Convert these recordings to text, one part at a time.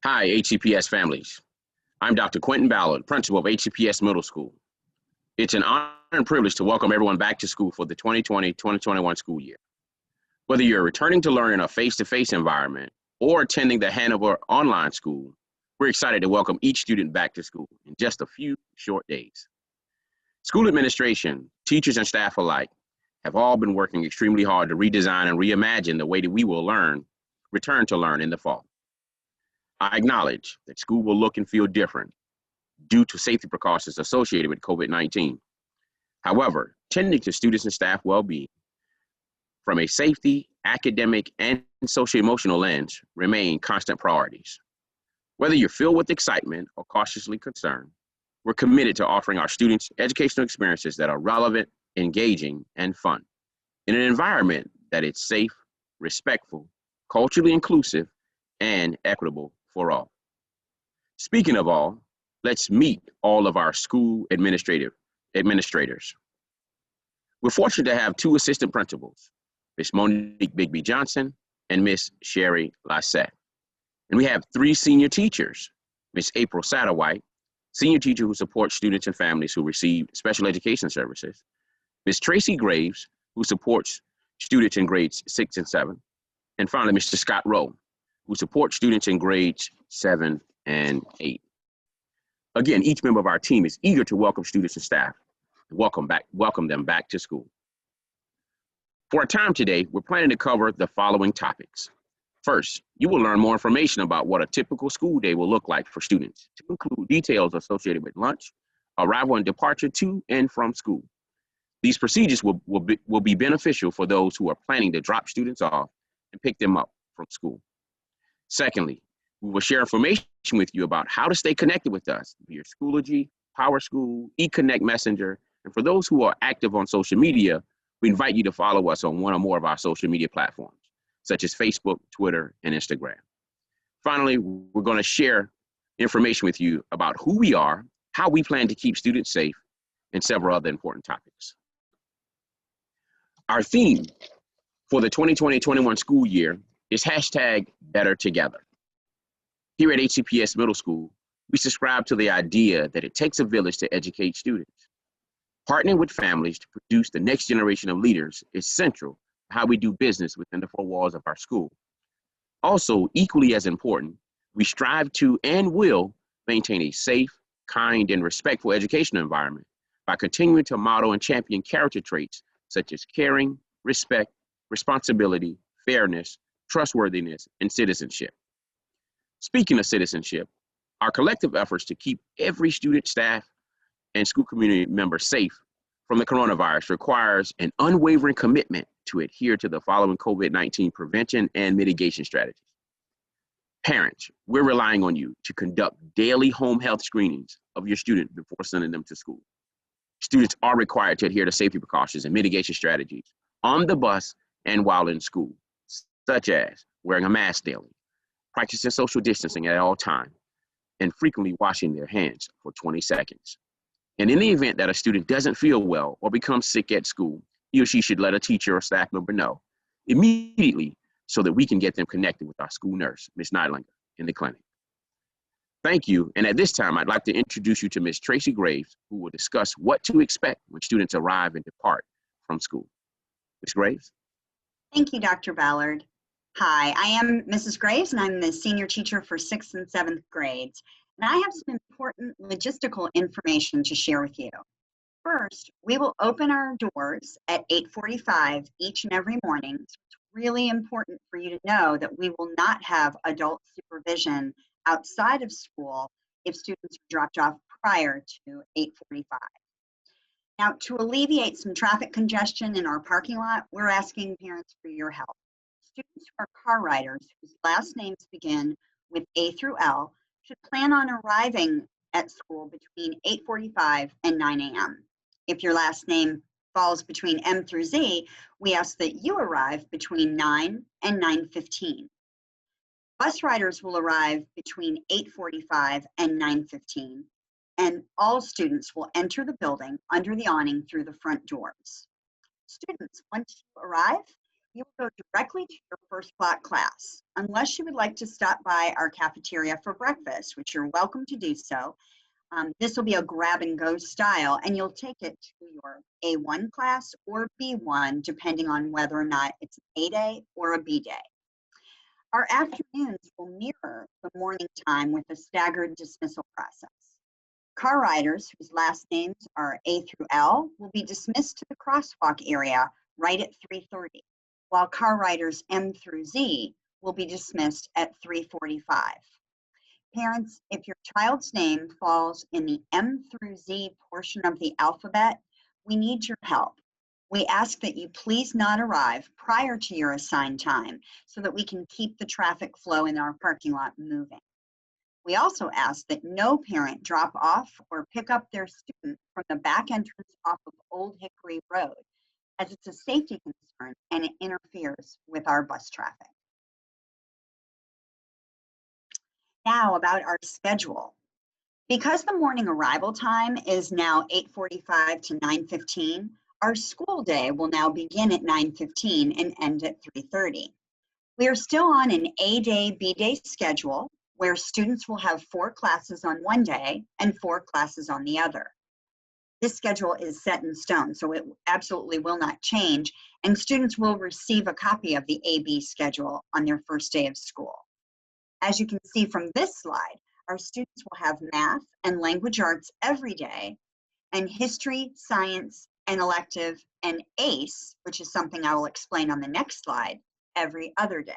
Hi, HCPS families. I'm Dr. Quentin Ballard, principal of HCPS Middle School. It's an honor and privilege to welcome everyone back to school for the 2020-2021 school year. Whether you're returning to learn in a face-to-face environment or attending the Hanover online school, we're excited to welcome each student back to school in just a few short days. School administration, teachers, and staff alike have all been working extremely hard to redesign and reimagine the way that we will return to learn in the fall. I acknowledge that school will look and feel different due to safety precautions associated with COVID-19. However, tending to students and staff well-being from a safety, academic, and socio-emotional lens remain constant priorities. Whether you're filled with excitement or cautiously concerned, we're committed to offering our students educational experiences that are relevant, engaging, and fun in an environment that is safe, respectful, culturally inclusive, and equitable for all. Speaking of all, let's meet all of our school administrators. We're fortunate to have two assistant principals, Ms. Monique Bigby Johnson and Ms. Sherry Lassette. And we have three senior teachers, Ms. April Satterwhite, senior teacher who supports students and families who receive special education services, Ms. Tracy Graves, who supports students in grades 6 and 7, and finally, Mr. Scott Rowe, who supports students in grades 7 and 8. Again, each member of our team is eager to welcome students and staff and welcome them back to school. For our time today, we're planning to cover the following topics. First, you will learn more information about what a typical school day will look like for students, to include details associated with lunch, arrival and departure to and from school. These procedures will be beneficial for those who are planning to drop students off and pick them up from school. Secondly, we will share information with you about how to stay connected with us via Schoology, PowerSchool, eConnect Messenger, and for those who are active on social media, we invite you to follow us on one or more of our social media platforms, such as Facebook, Twitter, and Instagram. Finally, we're going to share information with you about who we are, how we plan to keep students safe, and several other important topics. Our theme for the 2020-21 school year is #BetterTogether. Here at HCPS Middle School, we subscribe to the idea that it takes a village to educate students. Partnering with families to produce the next generation of leaders is central to how we do business within the four walls of our school. Also, equally as important, we strive to and will maintain a safe, kind, and respectful educational environment by continuing to model and champion character traits such as caring, respect, responsibility, fairness, trustworthiness, and citizenship. Speaking of citizenship, our collective efforts to keep every student, staff, and school community member safe from the coronavirus requires an unwavering commitment to adhere to the following COVID-19 prevention and mitigation strategies. Parents, we're relying on you to conduct daily home health screenings of your student before sending them to school. Students are required to adhere to safety precautions and mitigation strategies on the bus and while in school, such as wearing a mask daily, practicing social distancing at all times, and frequently washing their hands for 20 seconds. And in the event that a student doesn't feel well or becomes sick at school, he or she should let a teacher or staff member know immediately so that we can get them connected with our school nurse, Ms. Neidlinger, in the clinic. Thank you, and at this time, I'd like to introduce you to Ms. Tracy Graves, who will discuss what to expect when students arrive and depart from school. Ms. Graves? Thank you, Dr. Ballard. Hi, I am Mrs. Graves, and I'm the senior teacher for 6th and 7th grades. And I have some important logistical information to share with you. First, we will open our doors at 8:45 each and every morning. So it's really important for you to know that we will not have adult supervision outside of school if students are dropped off prior to 8:45. Now, to alleviate some traffic congestion in our parking lot, we're asking parents for your help. Students who are car riders whose last names begin with A through L should plan on arriving at school between 8:45 and 9 a.m. If your last name falls between M through Z, we ask that you arrive between 9 and 9:15. Bus riders will arrive between 8:45 and 9:15, and all students will enter the building under the awning through the front doors. Students, once you arrive, You will go directly to your first block class, unless you would like to stop by our cafeteria for breakfast, which you're welcome to do so. This will be a grab and go style, and you'll take it to your A1 class or B1, depending on whether or not it's an A day or a B day. Our afternoons will mirror the morning time with a staggered dismissal process. Car riders whose last names are A through L will be dismissed to the crosswalk area right at 3:30, while car riders M through Z will be dismissed at 3:45. Parents, if your child's name falls in the M through Z portion of the alphabet, we need your help. We ask that you please not arrive prior to your assigned time so that we can keep the traffic flow in our parking lot moving. We also ask that no parent drop off or pick up their student from the back entrance off of Old Hickory Road, as it's a safety concern and it interferes with our bus traffic. Now about our schedule. Because the morning arrival time is now 8:45 to 9:15, our school day will now begin at 9:15 and end at 3:30. We are still on an A day, B day schedule where students will have 4 classes on one day and 4 classes on the other. This schedule is set in stone, so it absolutely will not change, and students will receive a copy of the AB schedule on their first day of school. As you can see from this slide, our students will have math and language arts every day, and history, science, and elective, and ACE, which is something I will explain on the next slide, every other day.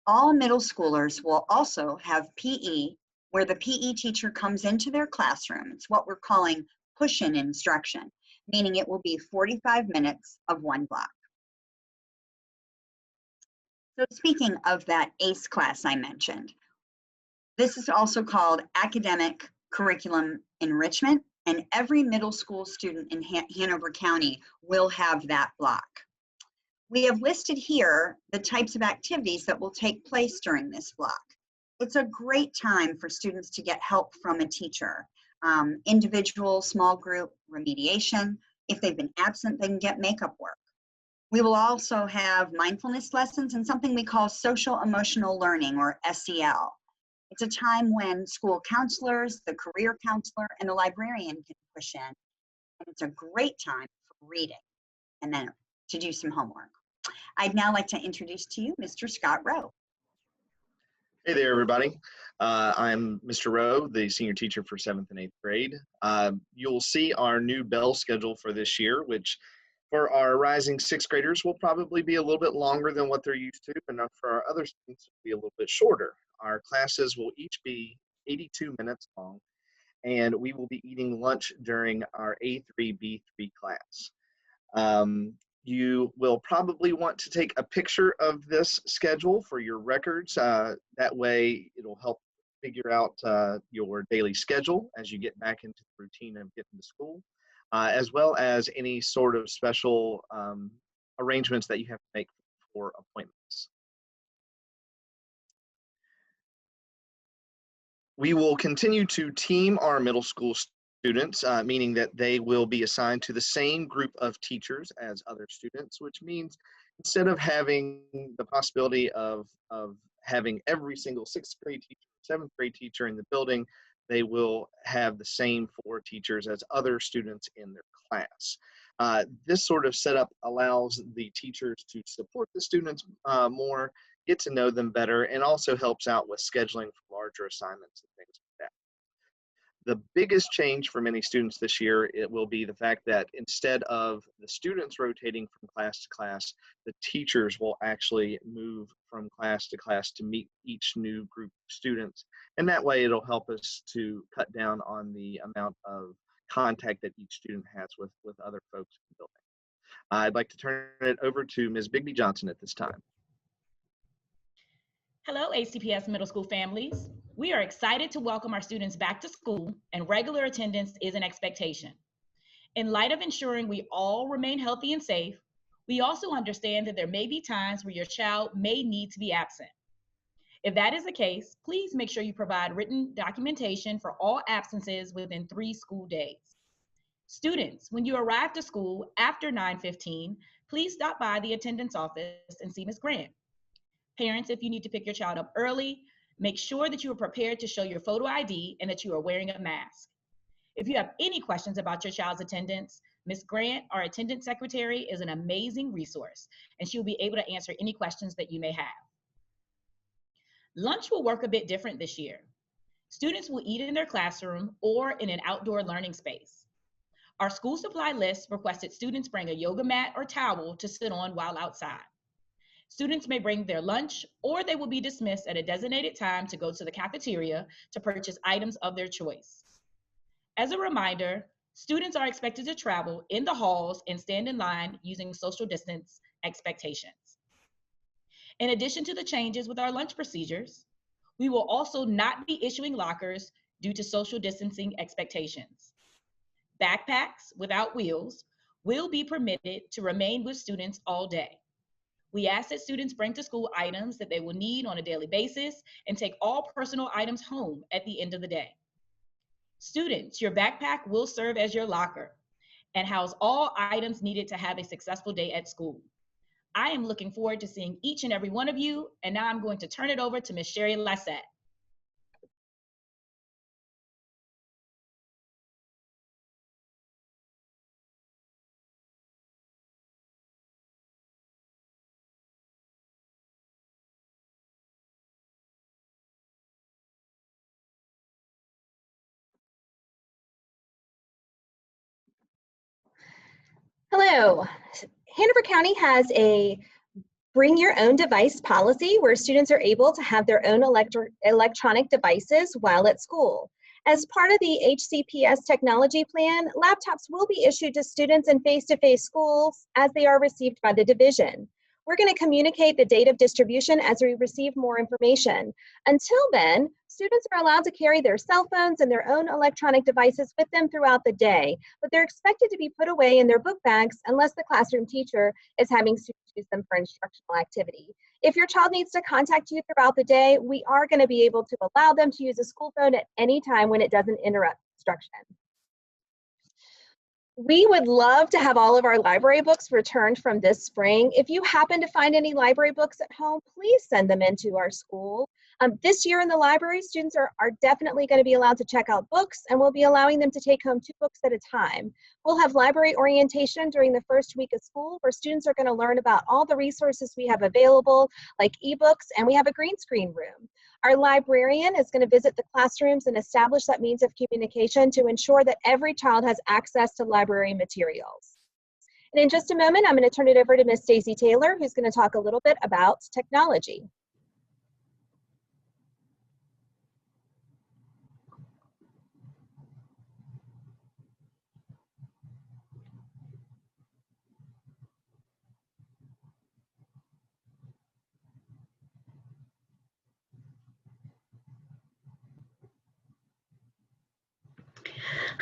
All middle schoolers will also have PE, where the PE teacher comes into their classroom. It's what we're calling push-in instruction, meaning it will be 45 minutes of one block. So speaking of that ACE class I mentioned, this is also called Academic Curriculum Enrichment, and every middle school student in Hanover County will have that block. We have listed here the types of activities that will take place during this block. It's a great time for students to get help from a teacher. Individual, small group, remediation. If they've been absent, they can get makeup work. We will also have mindfulness lessons and something we call social emotional learning, or SEL. It's a time when school counselors, the career counselor, and the librarian can push in. And it's a great time for reading and then to do some homework. I'd now like to introduce to you Mr. Scott Rowe. Hey there, everybody. I'm Mr. Rowe, the senior teacher for 7th and 8th grade. You'll see our new bell schedule for this year, which for our rising 6th graders will probably be a little bit longer than what they're used to, and for our other students will be a little bit shorter. Our classes will each be 82 minutes long, and we will be eating lunch during our A3, B3 class. You will probably want to take a picture of this schedule for your records. That way it'll help figure out your daily schedule as you get back into the routine of getting to school, as well as any sort of special arrangements that you have to make for appointments. We will continue to team our middle school students, meaning that they will be assigned to the same group of teachers as other students, which means instead of having the possibility of having every single 6th grade teacher, 7th grade teacher in the building, they will have the same 4 teachers as other students in their class. This sort of setup allows the teachers to support the students more, get to know them better, and also helps out with scheduling for larger assignments and things like that. The biggest change for many students this year, it will be the fact that instead of the students rotating from class to class, the teachers will actually move from class to meet each new group of students. And that way it'll help us to cut down on the amount of contact that each student has with other folks in the building. I'd like to turn it over to Ms. Bigby Johnson at this time. Hello, HCPS middle school families. We are excited to welcome our students back to school, and regular attendance is an expectation. In light of ensuring we all remain healthy and safe, we also understand that there may be times where your child may need to be absent. If that is the case, please make sure you provide written documentation for all absences within 3 school days. Students, when you arrive to school after 9:15, please stop by the attendance office and see Ms. Grant. Parents, if you need to pick your child up early, make sure that you are prepared to show your photo ID and that you are wearing a mask. If you have any questions about your child's attendance, Ms. Grant, our attendance secretary, is an amazing resource, and she will be able to answer any questions that you may have. Lunch will work a bit different this year. Students will eat in their classroom or in an outdoor learning space. Our school supply list requested students bring a yoga mat or towel to sit on while outside. Students may bring their lunch, or they will be dismissed at a designated time to go to the cafeteria to purchase items of their choice. As a reminder, students are expected to travel in the halls and stand in line using social distance expectations. In addition to the changes with our lunch procedures, we will also not be issuing lockers due to social distancing expectations. Backpacks without wheels will be permitted to remain with students all day. We ask that students bring to school items that they will need on a daily basis and take all personal items home at the end of the day. Students, your backpack will serve as your locker and house all items needed to have a successful day at school. I am looking forward to seeing each and every one of you, and now I'm going to turn it over to Ms. Sherry Lassette. Hello. Hanover County has a bring your own device policy where students are able to have their own electronic devices while at school. As part of the HCPS technology plan, laptops will be issued to students in face-to-face schools as they are received by the division. We're going to communicate the date of distribution as we receive more information. Until then, students are allowed to carry their cell phones and their own electronic devices with them throughout the day, but they're expected to be put away in their book bags unless the classroom teacher is having students use them for instructional activity. If your child needs to contact you throughout the day, we are going to be able to allow them to use a school phone at any time when it doesn't interrupt instruction. We would love to have all of our library books returned from this spring. If you happen to find any library books at home, please send them into our school. This year in the library, students are definitely going to be allowed to check out books, and we'll be allowing them to take home 2 books at a time. We'll have library orientation during the first week of school where students are going to learn about all the resources we have available, like ebooks, and we have a green screen room. Our librarian is going to visit the classrooms and establish that means of communication to ensure that every child has access to library materials. And in just a moment, I'm going to turn it over to Ms. Stacy Taylor, who's going to talk a little bit about technology.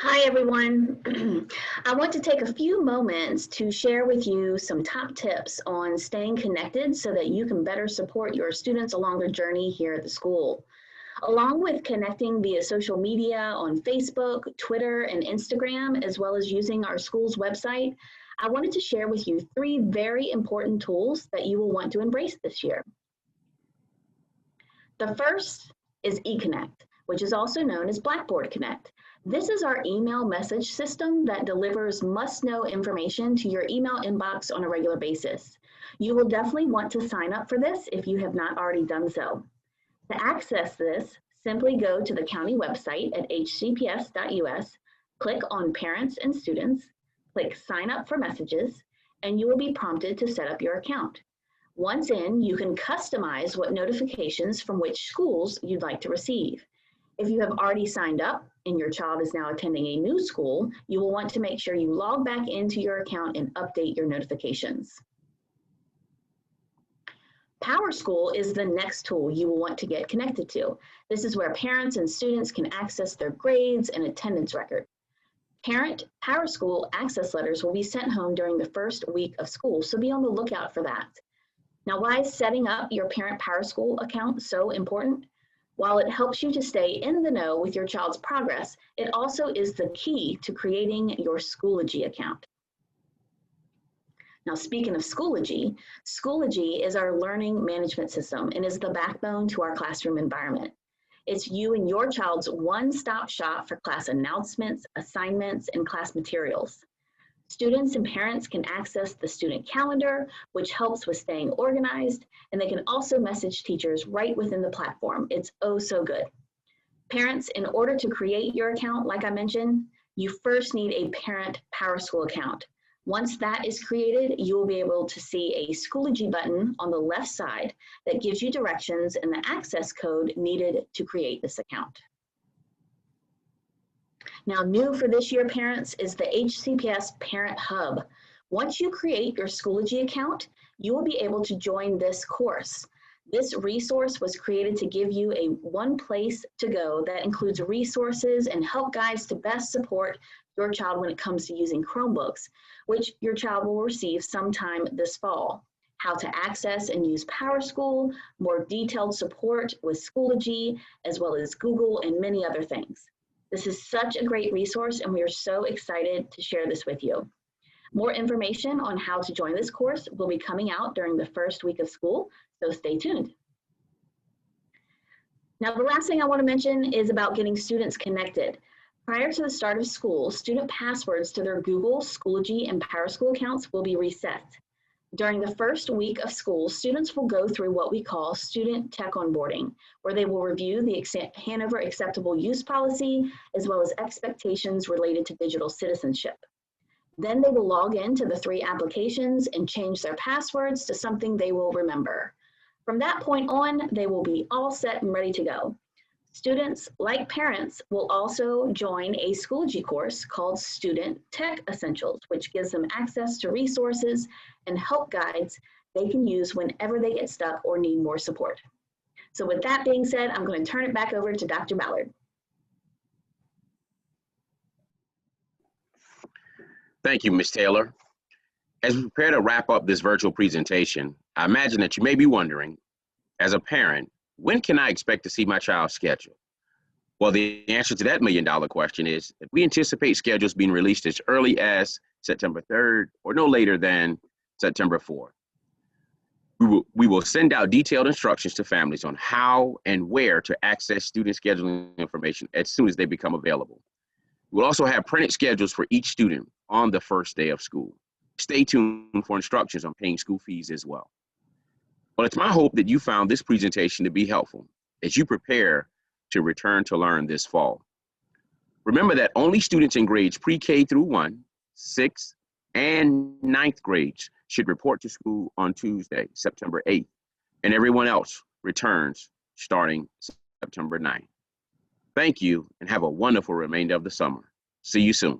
Hi, everyone. I want to take a few moments to share with you some top tips on staying connected so that you can better support your students along their journey here at the school. Along with connecting via social media on Facebook, Twitter, and Instagram, as well as using our school's website, I wanted to share with you 3 very important tools that you will want to embrace this year. The first is eConnect, which is also known as Blackboard Connect. This is our email message system that delivers must-know information to your email inbox on a regular basis. You will definitely want to sign up for this if you have not already done so. To access this, simply go to the county website at hcps.us, click on Parents and Students, click Sign Up for Messages, and you will be prompted to set up your account. Once in, you can customize what notifications from which schools you'd like to receive. If you have already signed up and your child is now attending a new school, you will want to make sure you log back into your account and update your notifications. PowerSchool is the next tool you will want to get connected to. This is where parents and students can access their grades and attendance record. Parent PowerSchool access letters will be sent home during the first week of school, so be on the lookout for that. Now, why is setting up your Parent PowerSchool account so important? While it helps you to stay in the know with your child's progress, it also is the key to creating your Schoology account. Now, speaking of Schoology, Schoology is our learning management system and is the backbone to our classroom environment. It's you and your child's one-stop shop for class announcements, assignments, and class materials. Students and parents can access the student calendar, which helps with staying organized, and they can also message teachers right within the platform. It's oh so good. Parents, in order to create your account, like I mentioned, you first need a parent PowerSchool account. Once that is created, you will be able to see a Schoology button on the left side that gives you directions and the access code needed to create this account. Now, new for this year, parents, is the HCPS Parent Hub. Once you create your Schoology account, you will be able to join this course. This resource was created to give you a one place to go that includes resources and help guides to best support your child when it comes to using Chromebooks, which your child will receive sometime this fall. How to access and use PowerSchool, more detailed support with Schoology, as well as Google and many other things. This is such a great resource, and we are so excited to share this with you. More information on how to join this course will be coming out during the first week of school, so stay tuned. Now, the last thing I want to mention is about getting students connected. Prior to the start of school, student passwords to their Google, Schoology, and PowerSchool accounts will be reset. During the first week of school, students will go through what we call student tech onboarding, where they will review the Hanover Acceptable Use Policy, as well as expectations related to digital citizenship. Then they will log into the 3 applications and change their passwords to something they will remember. From that point on, they will be all set and ready to go. Students, like parents, will also join a Schoology course called Student Tech Essentials, which gives them access to resources and help guides they can use whenever they get stuck or need more support. So with that being said, I'm going to turn it back over to Dr. Ballard. Thank you, Ms. Taylor. As we prepare to wrap up this virtual presentation, I imagine that you may be wondering, as a parent, when can I expect to see my child's schedule? Well, the answer to that million-dollar question is that we anticipate schedules being released as early as September 3rd or no later than September 4th. We will send out detailed instructions to families on how and where to access student scheduling information as soon as they become available. We'll also have printed schedules for each student on the first day of school. Stay tuned for instructions on paying school fees as well. Well, it's my hope that you found this presentation to be helpful as you prepare to return to learn this fall. Remember that only students in grades pre-K through 1, 6th, and 9th grades should report to school on Tuesday, September 8th, and everyone else returns starting September 9th. Thank you and have a wonderful remainder of the summer. See you soon.